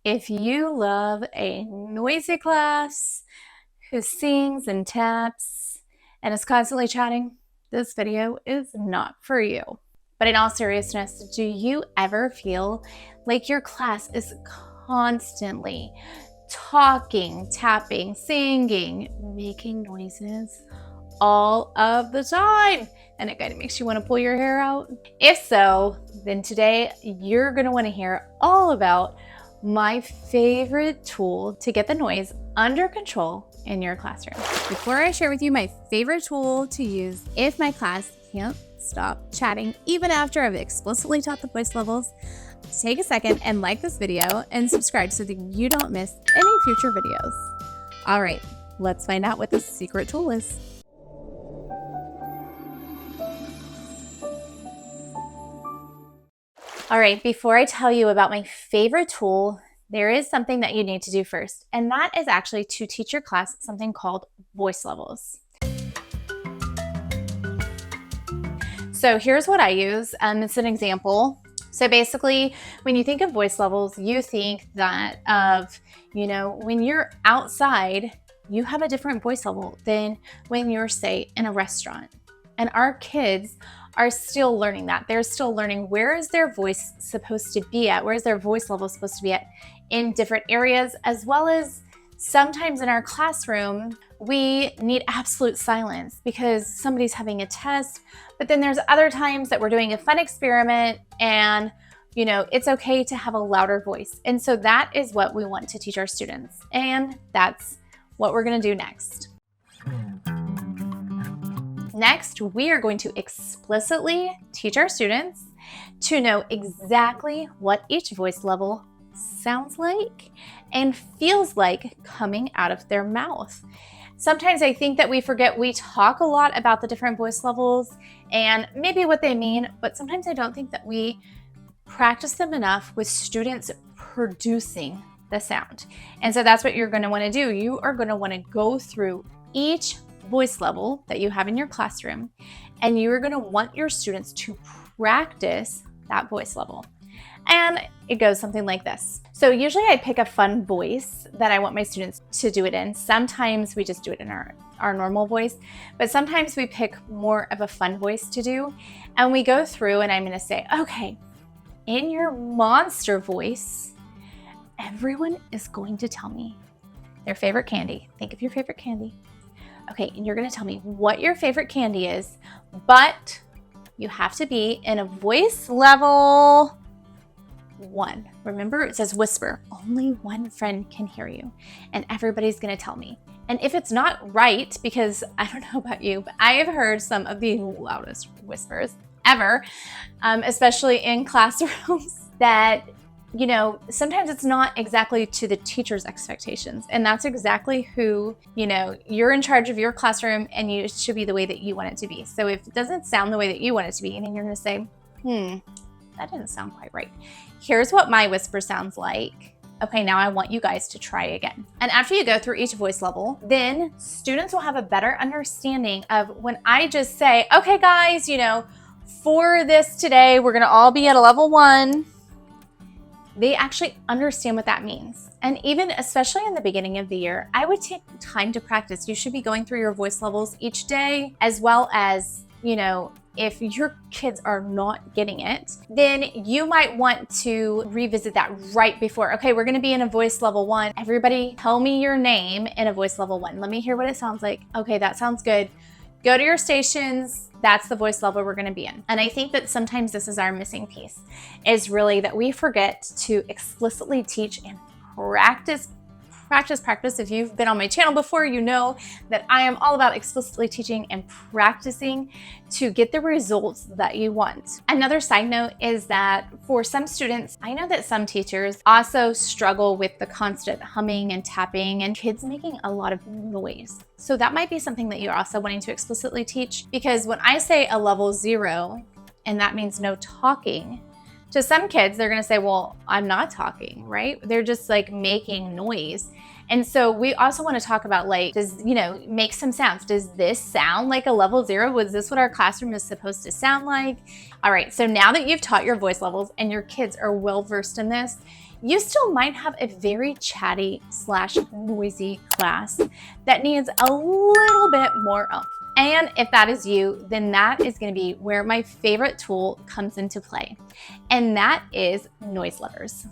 If you love a noisy class who sings and taps and is constantly chatting, this video is not for you. But in all seriousness, do you ever feel like your class is constantly talking, tapping, singing, making noises all of the time, and it kind of makes you want to pull your hair out? If so, then today you're going to want to hear all about my favorite tool to get the noise under control in your classroom. Before I share with you my favorite tool to use if my class can't stop chatting even after I've explicitly taught the voice levels, take a second and like this video and subscribe so that you don't miss any future videos. All right, let's find out what this secret tool is. All right, before I tell you about my favorite tool, there is something that you need to do first, and that is actually to teach your class something called voice levels. So here's what I use. It's an example. So basically, when you think of voice levels, you think that of, when you're outside, you have a different voice level than when you're, say, in a restaurant. And our kids are still learning that. They're still learning where is their voice supposed to be at, where is their voice level supposed to be at in different areas, as well as sometimes in our classroom, we need absolute silence because somebody's having a test, but then there's other times that we're doing a fun experiment and it's okay to have a louder voice. And so that is what we want to teach our students. And that's what we're gonna do next. Next, we are going to explicitly teach our students to know exactly what each voice level sounds like and feels like coming out of their mouth. Sometimes I think that we forget we talk a lot about the different voice levels and maybe what they mean, but sometimes I don't think that we practice them enough with students producing the sound. And so that's what you're going to want to do. You are going to want to go through each voice level that you have in your classroom, and you are going to want your students to practice that voice level. And it goes something like this. So usually I pick a fun voice that I want my students to do it in. Sometimes we just do it in our normal voice, but sometimes we pick more of a fun voice to do. And we go through and I'm going to say, okay, in your monster voice, everyone is going to tell me their favorite candy. Think of your favorite candy. Okay, and you're gonna tell me what your favorite candy is, but you have to be in a voice level 1. Remember, it says whisper. Only one friend can hear you, and everybody's gonna tell me. And if it's not right, because I don't know about you, but I have heard some of the loudest whispers ever, especially in classrooms, that sometimes it's not exactly to the teacher's expectations. And that's exactly who, you're in charge of your classroom and it should be the way that you want it to be. So if it doesn't sound the way that you want it to be, then you're going to say, that didn't sound quite right. Here's what my whisper sounds like. Okay, now I want you guys to try again. And after you go through each voice level, then students will have a better understanding of when I just say, okay, guys, for this today, we're going to all be at a level 1. They actually understand what that means. And even especially in the beginning of the year, I would take time to practice. You should be going through your voice levels each day, as well as, if your kids are not getting it, then you might want to revisit that right before. Okay, we're gonna be in a voice level 1. Everybody tell me your name in a voice level 1. Let me hear what it sounds like. Okay, that sounds good. Go to your stations. That's the voice level we're going to be in. And I think that sometimes this is our missing piece, is really that we forget to explicitly teach and practice. If you've been on my channel before, you know that I am all about explicitly teaching and practicing to get the results that you want. Another side note is that for some students, I know that some teachers also struggle with the constant humming and tapping and kids making a lot of noise. So that might be something that you're also wanting to explicitly teach, because when I say a level 0, and that means no talking, to some kids, they're going to say, well, I'm not talking, right? They're just like making noise. And so we also want to talk about make some sounds. Does this sound like a level 0? Was this what our classroom is supposed to sound like? All right, so now that you've taught your voice levels and your kids are well versed in this, you still might have a very chatty / noisy class that needs a little bit more oomph. And if that is you, then that is going to be where my favorite tool comes into play, and that is noise letters.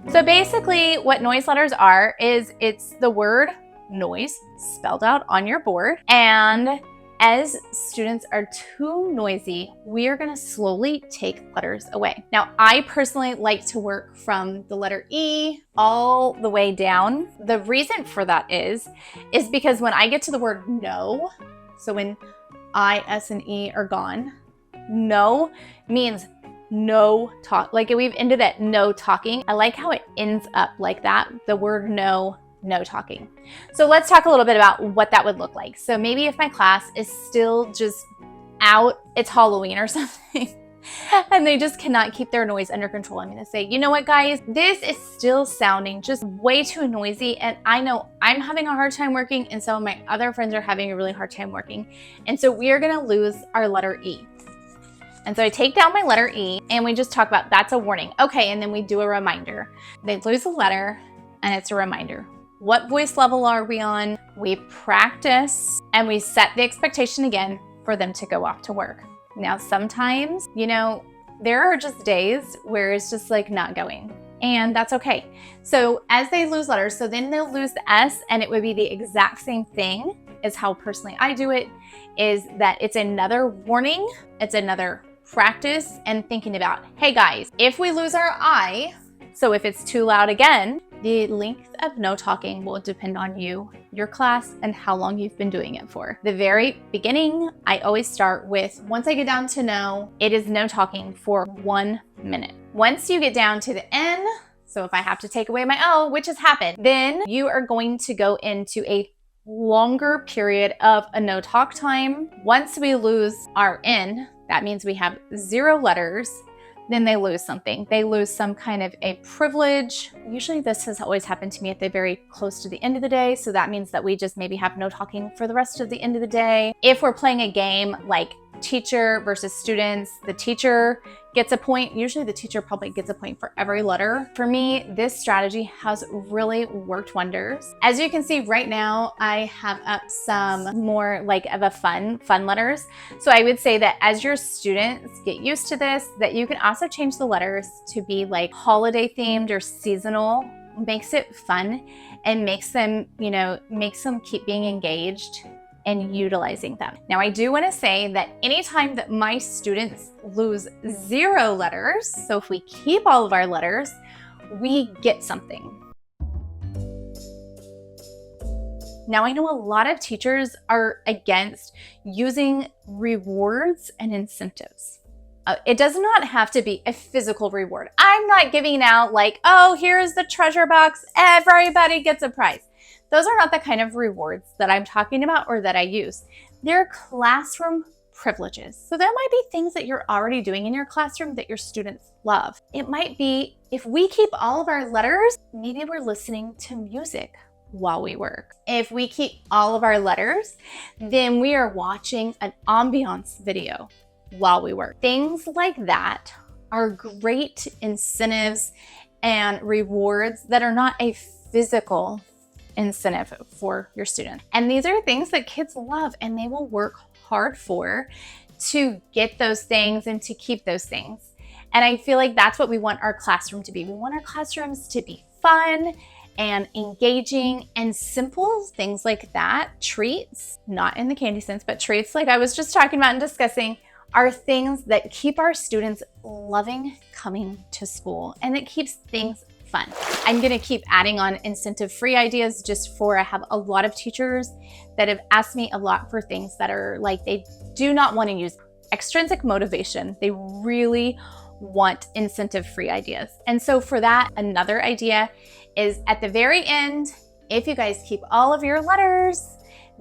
So basically what noise letters are is it's the word noise spelled out on your board, and as students are too noisy, we are going to slowly take letters away. Now, I personally like to work from the letter E all the way down. The reason for that is because when I get to the word no, so when I, S, and E are gone, no means no talk. Like we've ended at no talking. I like how it ends up like that. The word no talking. So let's talk a little bit about what that would look like. So maybe if my class is still just out, it's Halloween or something, and they just cannot keep their noise under control, I'm going to say, you know what, guys, this is still sounding just way too noisy. And I know I'm having a hard time working, and some of my other friends are having a really hard time working. And so we are going to lose our letter E. And so I take down my letter E, and we just talk about that's a warning. Okay, and then we do a reminder. They lose a letter, and it's a reminder. What voice level are we on? We practice, and we set the expectation again for them to go off to work. Now, sometimes, you know, there are just days where it's just like not going, and that's okay. So as they lose letters, so then they'll lose the S, and it would be the exact same thing as how personally I do it, is that it's another warning, it's another practice, and thinking about, hey guys, if we lose our I, so if it's too loud again, the length of no talking will depend on you, your class, and how long you've been doing it for. The very beginning, I always start with, once I get down to no, it is no talking for 1 minute. Once you get down to the N, so if I have to take away my O, which has happened, then you are going to go into a longer period of a no talk time. Once we lose our N, that means we have 0 letters. Then they lose something. They lose some kind of a privilege. Usually this has always happened to me at the very close to the end of the day. So that means that we just maybe have no talking for the rest of the end of the day. If we're playing a game like teacher versus students, the teacher gets a point. Usually the teacher probably gets a point for every letter. For me, this strategy has really worked wonders. As you can see right now, I have up some more like of a fun letters. So I would say that as your students get used to this, that you can also change the letters to be like holiday themed or seasonal. Makes it fun and makes them, you know, makes them keep being engaged and utilizing them. Now, I do want to say that anytime that my students lose 0 letters, so if we keep all of our letters, we get something. Now, I know a lot of teachers are against using rewards and incentives. It does not have to be a physical reward. I'm not giving out like, oh, here's the treasure box, everybody gets a prize. Those are not the kind of rewards that I'm talking about or that I use. They're classroom privileges. So there might be things that you're already doing in your classroom that your students love. It might be if we keep all of our letters, maybe we're listening to music while we work. If we keep all of our letters, then we are watching an ambiance video while we work. Things like that are great incentives and rewards that are not a physical incentive for your students. And these are things that kids love, and they will work hard for to get those things and to keep those things. And I feel like that's what we want our classroom to be. We want our classrooms to be fun and engaging and simple things like that. Treats, not in the candy sense, but treats like I was just talking about and discussing, are things that keep our students loving coming to school, and it keeps things fun. I'm gonna keep adding on incentive-free ideas just for, I have a lot of teachers that have asked me a lot for things that are like, they do not want to use extrinsic motivation. They really want incentive-free ideas. And so for that, another idea is at the very end, if you guys keep all of your letters,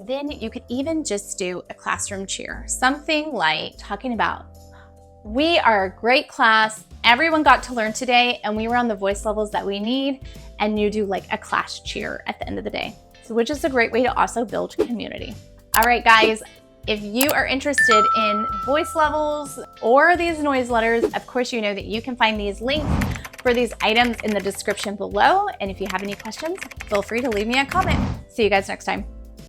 then you could even just do a classroom cheer. Something like talking about, we are a great class, everyone got to learn today, and we were on the voice levels that we need, and you do like a class cheer at the end of the day. So which is a great way to also build community. All right, guys, If you are interested in voice levels or these noise letters, of course, you know that you can find these links for these items in the description below. And if you have any questions, feel free to leave me a comment. See you guys next time.